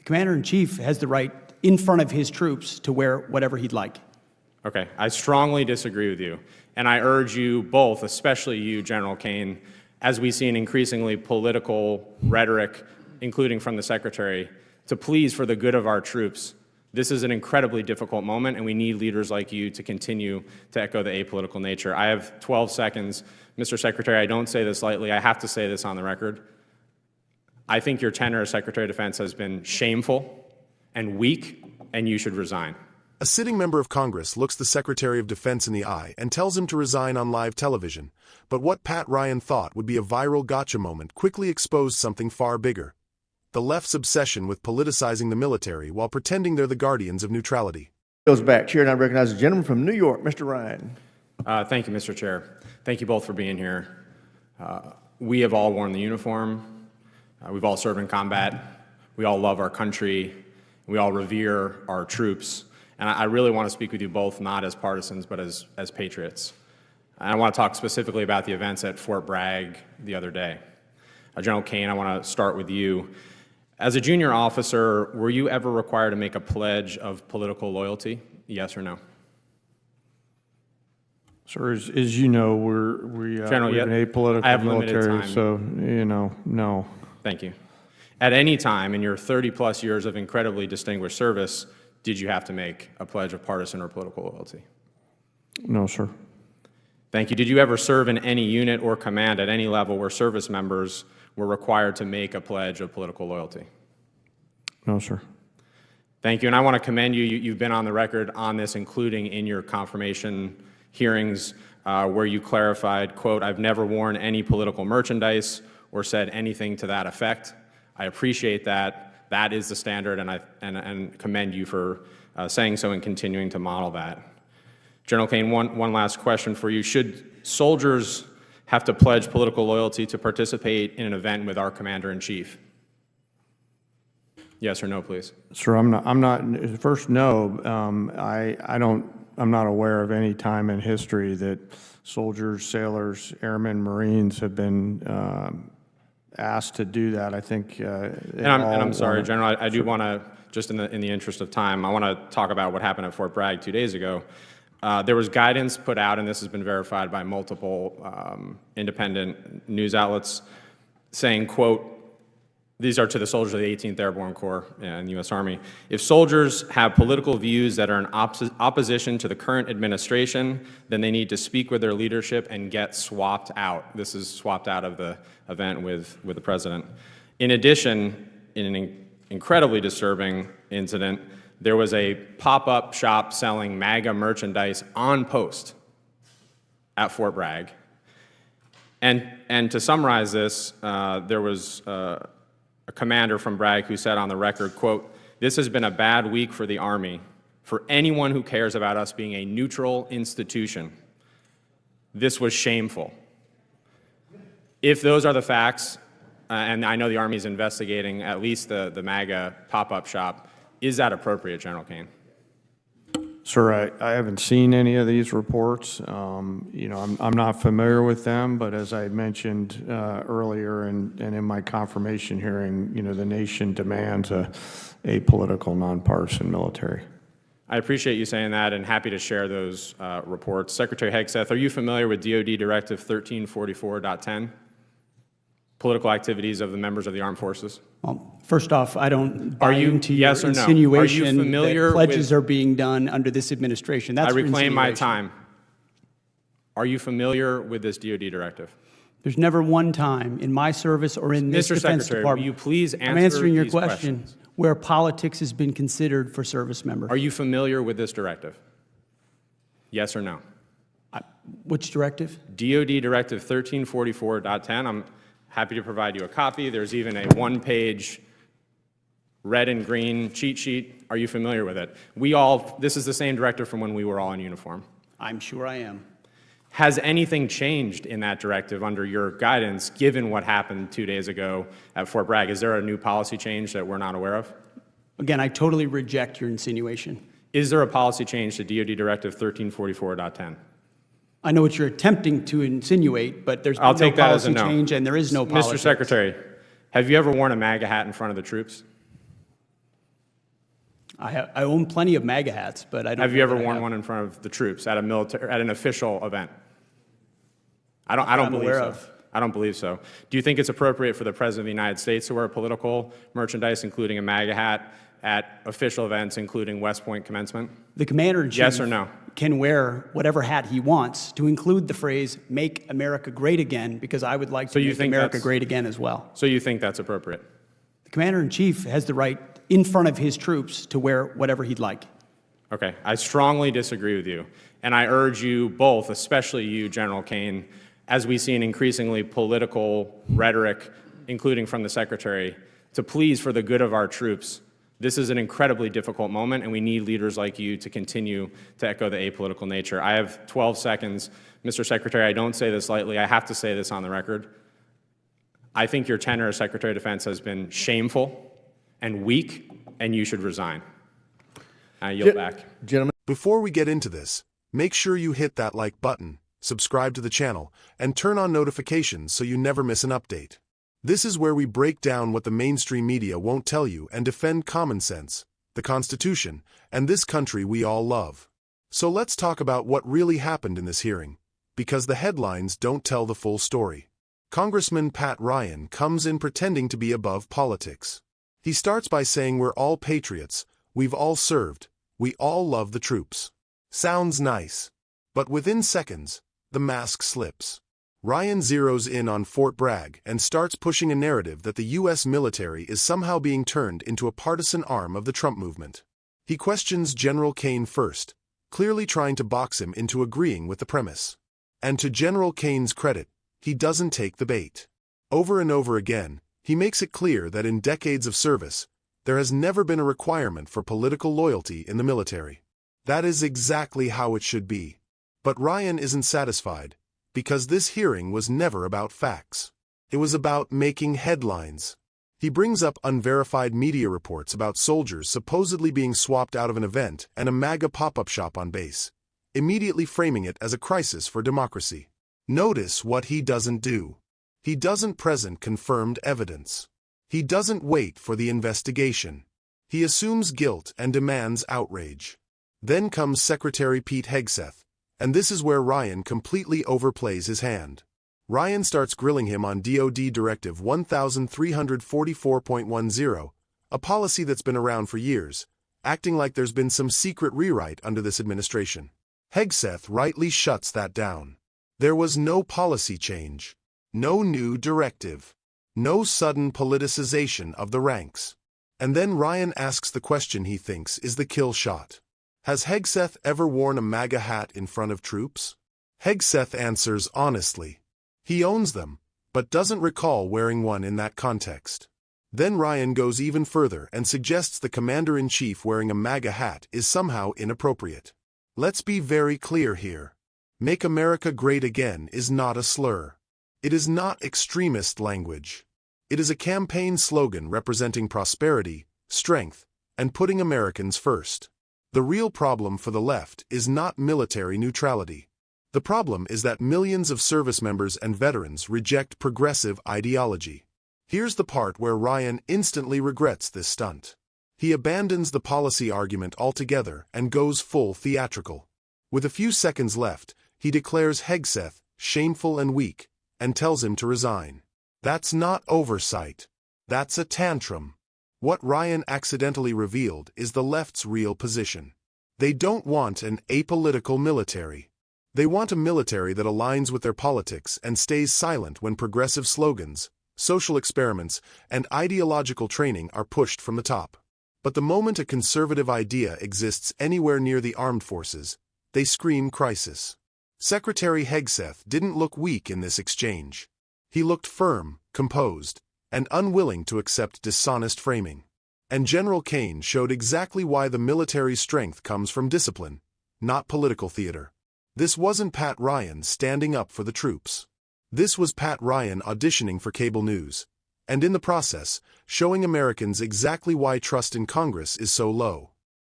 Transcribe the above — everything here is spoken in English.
The commander-in-chief has the right in front of his troops to wear whatever he'd like. Okay, I strongly disagree with you. And I urge you both, especially you, General Kane, as we see an increasingly political rhetoric, including from the Secretary, to please, for the good of our troops, this is an incredibly difficult moment, and we need leaders like you to continue to echo the apolitical nature. I have 12 seconds. Mr. Secretary, I don't say this lightly. I have to say this on the record. I think your tenure as Secretary of Defense has been shameful and weak, and you should resign. A sitting member of Congress looks the Secretary of Defense in the eye and tells him to resign on live television. But what Pat Ryan thought would be a viral gotcha moment quickly exposed something far bigger: the left's obsession with politicizing the military while pretending they're the guardians of neutrality. Goes back. Chair, and I recognize the gentleman from New York, Mr. Ryan. Thank you, Mr. Chair. Thank you both for being here. We have all worn the uniform. We've all served in combat. We all love our country. We all revere our troops. And I really want to speak with you both, not as partisans, but as patriots. And I want to talk specifically about the events at Fort Bragg the other day. General Kane, I want to start with you. As a junior officer, were you ever required to make a pledge of political loyalty? Yes or no? Sir, as you know, we're an apolitical military, so, no. Thank you. At any time in your 30-plus years of incredibly distinguished service, did you have to make a pledge of partisan or political loyalty? No, sir. Thank you. Did you ever serve in any unit or command at any level where service members were required to make a pledge of political loyalty? No, sir. Thank you. And I want to commend you. You've been on the record on this, including in your confirmation hearings, where you clarified, quote, "I've never worn any political merchandise or said anything to that effect." I appreciate that. That is the standard, and I commend you for saying so and continuing to model that. General Kane, one last question for you. Should soldiers have to pledge political loyalty to participate in an event with our commander-in-chief? Yes or no, please. Sir, I'm not. First, no. I'm not aware of any time in history that soldiers, sailors, airmen, Marines have been asked to do that. I think. I'm sorry, General. I do want to, just in the interest of time, I want to talk about what happened at Fort Bragg 2 days ago. There was guidance put out, and this has been verified by multiple independent news outlets, saying, quote, these are to the soldiers of the 18th Airborne Corps and the U.S. Army. If soldiers have political views that are in opposition to the current administration, then they need to speak with their leadership and get swapped out. This is swapped out of the event with the president. In addition, in an incredibly disturbing incident, there was a pop-up shop selling MAGA merchandise on post at Fort Bragg. And to summarize this, there was a commander from Bragg who said on the record, quote, "This has been a bad week for the Army, for anyone who cares about us being a neutral institution. This was shameful." If those are the facts, and I know the Army is investigating at least the MAGA pop-up shop, is that appropriate, General Kane? Sir, I haven't seen any of these reports. I'm not familiar with them, but as I mentioned earlier and in my confirmation hearing, the nation demands a political, nonpartisan military. I appreciate you saying that and happy to share those reports. Secretary Hegseth, are you familiar with DoD Directive 1344.10? Political activities of the members of the armed forces? Well, first off, I don't buy into yes your or no? insinuation Are you familiar that pledges are being done under this administration. That's I reclaim my insinuation. time. Are you familiar with this DoD directive? There's never one time in my service or in this Mr. Defense Secretary, Department. will you please answer I'm answering your these question questions? where politics has been considered for service members. Are you familiar with this directive? Yes or no? Which directive? DoD Directive 1344.10. I'm happy to provide you a copy. There's even a one-page red and green cheat sheet. Are you familiar with it? This is the same directive from when we were all in uniform. I'm sure I am. Has anything changed in that directive under your guidance, given what happened 2 days ago at Fort Bragg? Is there a new policy change that we're not aware of? Again, I totally reject your insinuation. Is there a policy change to DoD Directive 1344.10? I know what you're attempting to insinuate, but there's I'll no take that as a policy no. change, and there is no policy. Mr. Secretary, have you ever worn a MAGA hat in front of the troops? I own plenty of MAGA hats, but I don't. Have know you ever that I worn have. one in front of the troops at an official event? I don't I'm believe aware so. of. I don't believe so. Do you think it's appropriate for the President of the United States to wear political merchandise, including a MAGA hat, at official events, including West Point commencement? The commander-in-chief Yes or no? can wear whatever hat he wants, to include the phrase "Make America Great Again," because I would like to you make think America that's- great again as well. So you think that's appropriate? The commander-in-chief has the right in front of his troops to wear whatever he'd like. Okay, I strongly disagree with you. And I urge you both, especially you, General Kane, as we see an increasingly political rhetoric, including from the Secretary, to please, for the good of our troops, this is an incredibly difficult moment, and we need leaders like you to continue to echo the apolitical nature. I have 12 seconds. Mr. Secretary, I don't say this lightly. I have to say this on the record. I think your tenure as Secretary of Defense has been shameful and weak, and you should resign. I yield back. Gentlemen. Before we get into this, make sure you hit that like button, subscribe to the channel, and turn on notifications so you never miss an update. This is where we break down what the mainstream media won't tell you and defend common sense, the Constitution, and this country we all love. So let's talk about what really happened in this hearing, because the headlines don't tell the full story. Congressman Pat Ryan comes in pretending to be above politics. He starts by saying we're all patriots, we've all served, we all love the troops. Sounds nice. But within seconds, the mask slips. Ryan zeroes in on Fort Bragg and starts pushing a narrative that the U.S. military is somehow being turned into a partisan arm of the Trump movement. He questions General Kane first, clearly trying to box him into agreeing with the premise. And to General Kane's credit, he doesn't take the bait. Over and over again, he makes it clear that in decades of service, there has never been a requirement for political loyalty in the military. That is exactly how it should be. But Ryan isn't satisfied, because this hearing was never about facts. It was about making headlines. He brings up unverified media reports about soldiers supposedly being swapped out of an event and a MAGA pop-up shop on base, immediately framing it as a crisis for democracy. Notice what he doesn't do. He doesn't present confirmed evidence. He doesn't wait for the investigation. He assumes guilt and demands outrage. Then comes Secretary Pete Hegseth, and this is where Ryan completely overplays his hand. Ryan starts grilling him on DoD Directive 1344.10, a policy that's been around for years, acting like there's been some secret rewrite under this administration. Hegseth rightly shuts that down. There was no policy change, no new directive, no sudden politicization of the ranks. And then Ryan asks the question he thinks is the kill shot. Has Hegseth ever worn a MAGA hat in front of troops? Hegseth answers honestly. He owns them, but doesn't recall wearing one in that context. Then Ryan goes even further and suggests the commander-in-chief wearing a MAGA hat is somehow inappropriate. Let's be very clear here. Make America Great Again is not a slur. It is not extremist language. It is a campaign slogan representing prosperity, strength, and putting Americans first. The real problem for the left is not military neutrality. The problem is that millions of service members and veterans reject progressive ideology. Here's the part where Ryan instantly regrets this stunt. He abandons the policy argument altogether and goes full theatrical. With a few seconds left, he declares Hegseth shameful and weak, and tells him to resign. That's not oversight. That's a tantrum. What Ryan accidentally revealed is the left's real position. They don't want an apolitical military. They want a military that aligns with their politics and stays silent when progressive slogans, social experiments, and ideological training are pushed from the top. But the moment a conservative idea exists anywhere near the armed forces, they scream crisis. Secretary Hegseth didn't look weak in this exchange. He looked firm, composed, and unwilling to accept dishonest framing. And General Kane showed exactly why the military's strength comes from discipline, not political theater. This wasn't Pat Ryan standing up for the troops. This was Pat Ryan auditioning for cable news, and in the process, showing Americans exactly why trust in Congress is so low.